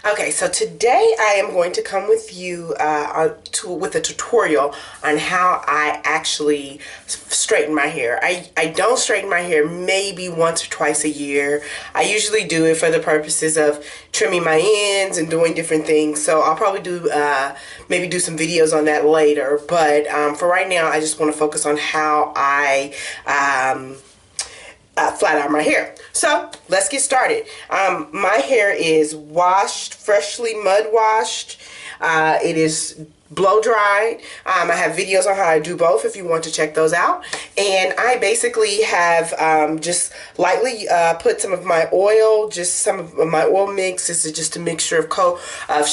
Okay, so today I am going to come with you with a tutorial on how I actually straighten my hair. I don't straighten my hair maybe once or twice a year. I usually do it for the purposes of trimming my ends and doing different things. So I'll probably do maybe do some videos on that later. But for right now, I just want to focus on how I flat iron my hair. So let's get started. My hair is washed, freshly mud washed. It is blow dried. I have videos on how I do both if you want to check those out. And I basically have just lightly put some of my oil, just some of my oil mix. This is just a mixture of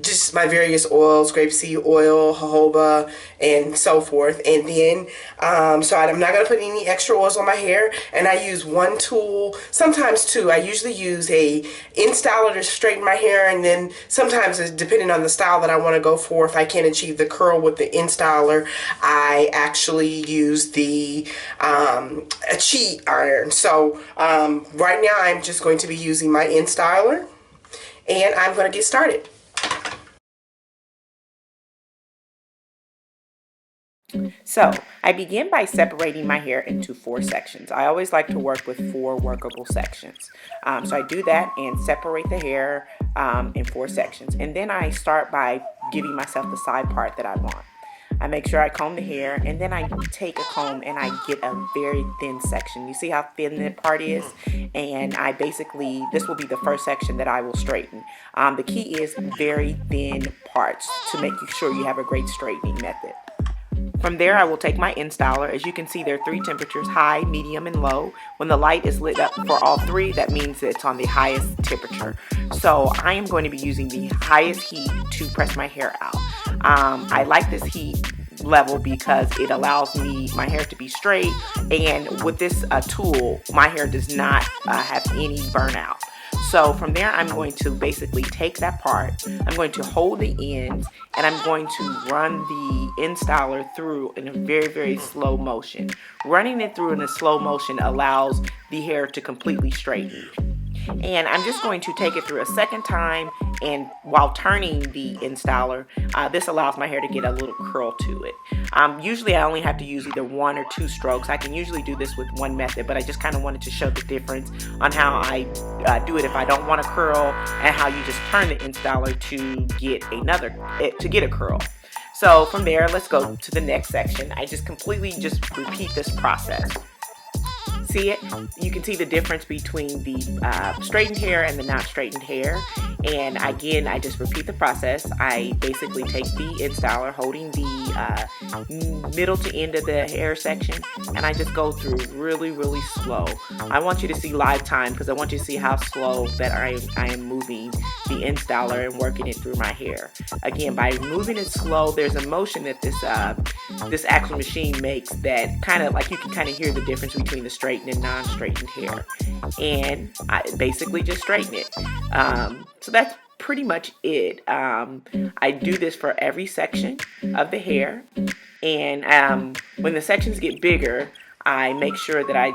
just my various oils, grapeseed oil, jojoba, and so forth. And then, so I'm not going to put any extra oils on my hair. And I use one tool, sometimes two. I usually use a InStyler to straighten my hair. And then sometimes, depending on the style that I want to go for, if I can't achieve the curl with the InStyler, I actually use the a cheat iron. So right now I'm just going to be using my InStyler, and I'm going to get started. So I begin by separating my hair into 4 sections. I always like to work with 4 workable sections. So I do that and separate the hair in 4 sections. And then I start by giving myself the side part that I want. I make sure I comb the hair, and then I take a comb and I get a very thin section. You see how thin that part is? And I basically, this will be the first section that I will straighten. The key is very thin parts to make sure you have a great straightening method. From there, I will take my InStyler. As you can see, there are 3 temperatures, high, medium, and low. When the light is lit up for all 3, that means it's on the highest temperature. So I am going to be using the highest heat to press my hair out. I like this heat level because it allows my hair to be straight, and with this tool, my hair does not have any burnout. So from there, I'm going to basically take that part, I'm going to hold the ends, and I'm going to run the InStyler through in a very, very slow motion. Running it through in a slow motion allows the hair to completely straighten. And I'm just going to take it through a second time, and while turning the InStyler, this allows my hair to get a little curl to it. Usually I only have to use either 1 or 2 strokes. I can usually do this with one method, but I just kind of wanted to show the difference on how I do it if I don't want a curl, and how you just turn the InStyler to get a curl. So from there, let's go to the next section. I just completely repeat this process. See it? You can see the difference between the straightened hair and the not straightened hair. And again, I just repeat the process. I basically take the InStyler, holding the middle to end of the hair section, and I just go through really, really slow. I want you to see live time because I want you to see how slow that I am moving the InStyler and working it through my hair. Again, by moving it slow, there's a motion that this actual machine makes that kind of like you can kind of hear the difference between the straightened and non-straightened hair. And I basically just straighten it. So that's pretty much it. I do this for every section of the hair. And when the sections get bigger, I make sure that I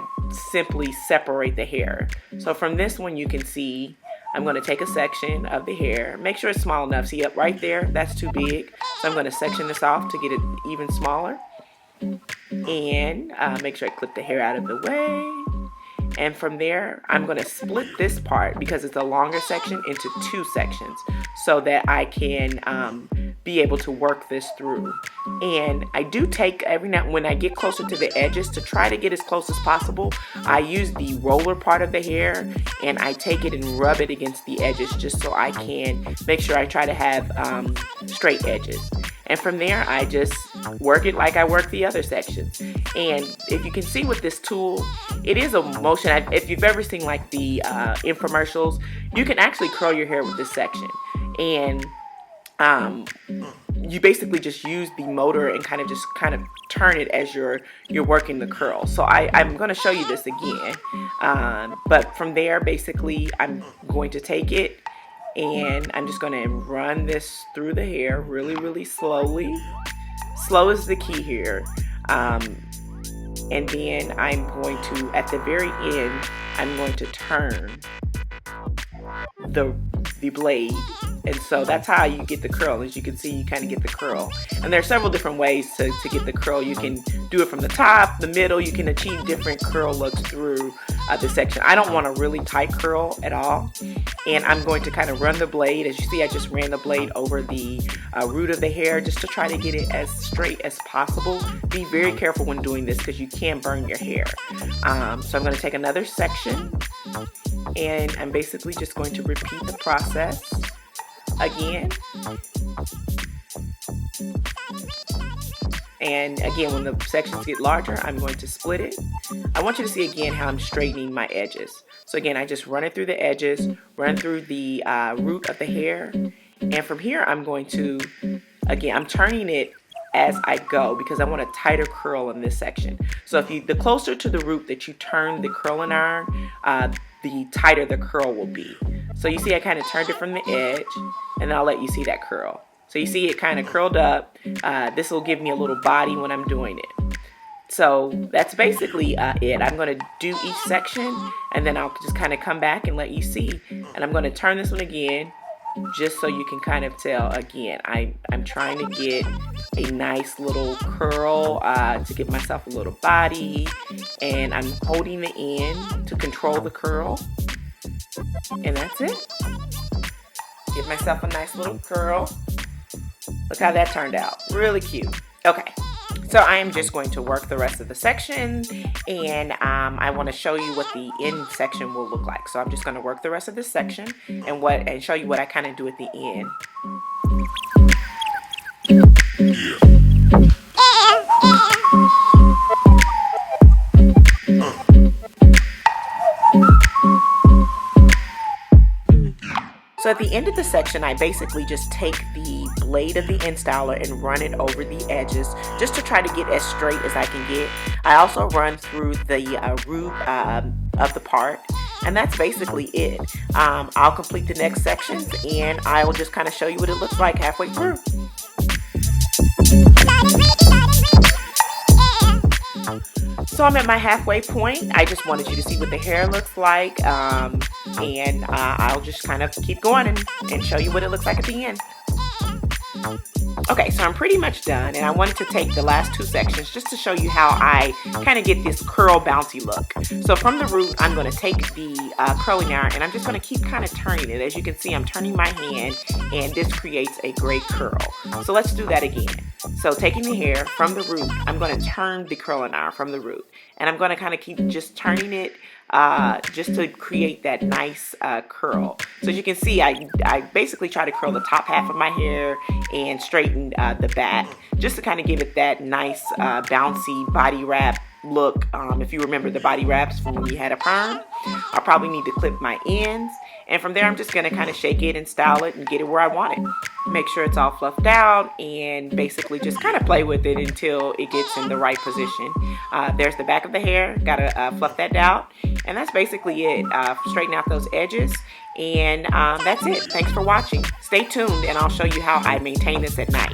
simply separate the hair. So from this one, you can see I'm going to take a section of the hair, make sure it's small enough. See up right there, that's too big. So I'm going to section this off to get it even smaller. And make sure I clip the hair out of the way. And from there, I'm going to split this part, because it's a longer section, into 2 sections so that I can be able to work this through. And I do take every now when I get closer to the edges, to try to get as close as possible, I use the roller part of the hair and I take it and rub it against the edges just so I can make sure I try to have straight edges. And from there, I just work it like I work the other sections. And if you can see with this tool, it is a motion. If you've ever seen like the infomercials, you can actually curl your hair with this section. And you basically just use the motor and kind of turn it as you're working the curl. So I'm going to show you this again. But from there, basically, I'm going to take it, and I'm just going to run this through the hair really, really slowly. Slow is the key here. And then I'm going to, at the very end, I'm going to turn the the blade. And so that's how you get the curl. As you can see, you kind of get the curl. And there are several different ways to get the curl. You can do it from the top, the middle. You can achieve different curl looks through this section. I don't want a really tight curl at all. And I'm going to kind of run the blade. As you see, I just ran the blade over the root of the hair just to try to get it as straight as possible. Be very careful when doing this because you can burn your hair. So I'm going to take another section, and I'm basically just going to repeat the process again. And again, when the sections get larger, I'm going to split it. I want you to see again how I'm straightening my edges. So again, I just run it through the edges, run through the root of the hair. And from here, I'm going to, again, I'm turning it as I go because I want a tighter curl in this section. So the closer to the root that you turn the curling iron, the tighter the curl will be. So you see I kind of turned it from the edge, and I'll let you see that curl. So you see it kind of curled up. This will give me a little body when I'm doing it. So that's basically it. I'm going to do each section, and then I'll just kind of come back and let you see. And I'm going to turn this one again, just so you can kind of tell. Again, I'm trying to get a nice little curl to give myself a little body, and I'm holding the end to control the curl, and that's it. Give myself a nice little curl. Look how that turned out. Really cute. Okay, so I am just going to work the rest of the section, and I want to show you what the end section will look like. So I'm just going to work the rest of this section and show you what I kind of do at the end. So at the end of the section, I basically just take the blade of the InStyler and run it over the edges just to try to get as straight as I can get. I also run through the root of the part, and that's basically it. I'll complete the next sections, and I will just kind of show you what it looks like halfway through. So I'm at my halfway point. I just wanted you to see what the hair looks like, and I'll just kind of keep going and show you what it looks like at the end. Okay, so I'm pretty much done, and I wanted to take the last two sections just to show you how I kind of get this curl bouncy look. So from the root, I'm going to take the curling iron, and I'm just going to keep kind of turning it. As you can see, I'm turning my hand, and this creates a great curl. So let's do that again. So taking the hair from the root, I'm going to turn the curling iron from the root, and I'm going to kind of keep just turning it just to create that nice curl. So as you can see, I basically try to curl the top half of my hair and straighten the back just to kind of give it that nice bouncy body wrap look. If you remember the body wraps from when you had a perm, I probably need to clip my ends, and from there I'm just going to kind of shake it and style it and get it where I want it. Make sure it's all fluffed out, and basically just kind of play with it until it gets in the right position. There's the back of the hair. Gotta fluff that out, and that's basically it. Straighten out those edges, and that's it. Thanks for watching. Stay tuned, and I'll show you how I maintain this at night.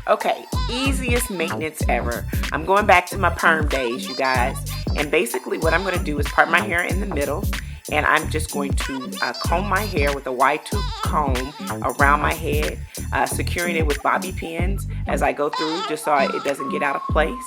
Okay, easiest maintenance ever. I'm going back to my perm days, you guys. And basically what I'm going to do is part my hair in the middle, and I'm just going to comb my hair with a wide tooth comb around my head, securing it with bobby pins as I go through, just so it doesn't get out of place.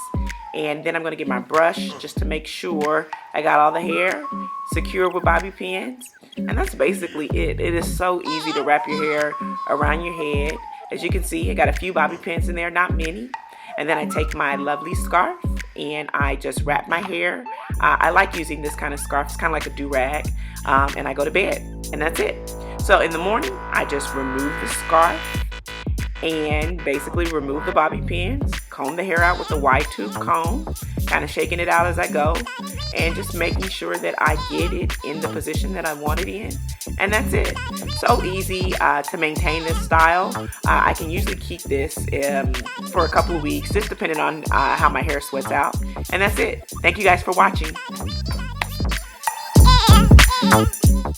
And then I'm going to get my brush just to make sure I got all the hair secured with bobby pins. And that's basically it. It is so easy to wrap your hair around your head. As you can see, I got a few bobby pins in there, not many. And then I take my lovely scarf and I just wrap my hair. I like using this kind of scarf. It's kind of like a do-rag. And I go to bed, and that's it. So in the morning, I just remove the scarf and basically remove the bobby pins, comb the hair out with a wide tooth comb, kind of shaking it out as I go, and just making sure that I get it in the position that I want it in. And that's it. So easy to maintain this style. I can usually keep this for a couple of weeks, just depending on how my hair sweats out. And that's it. Thank you guys for watching.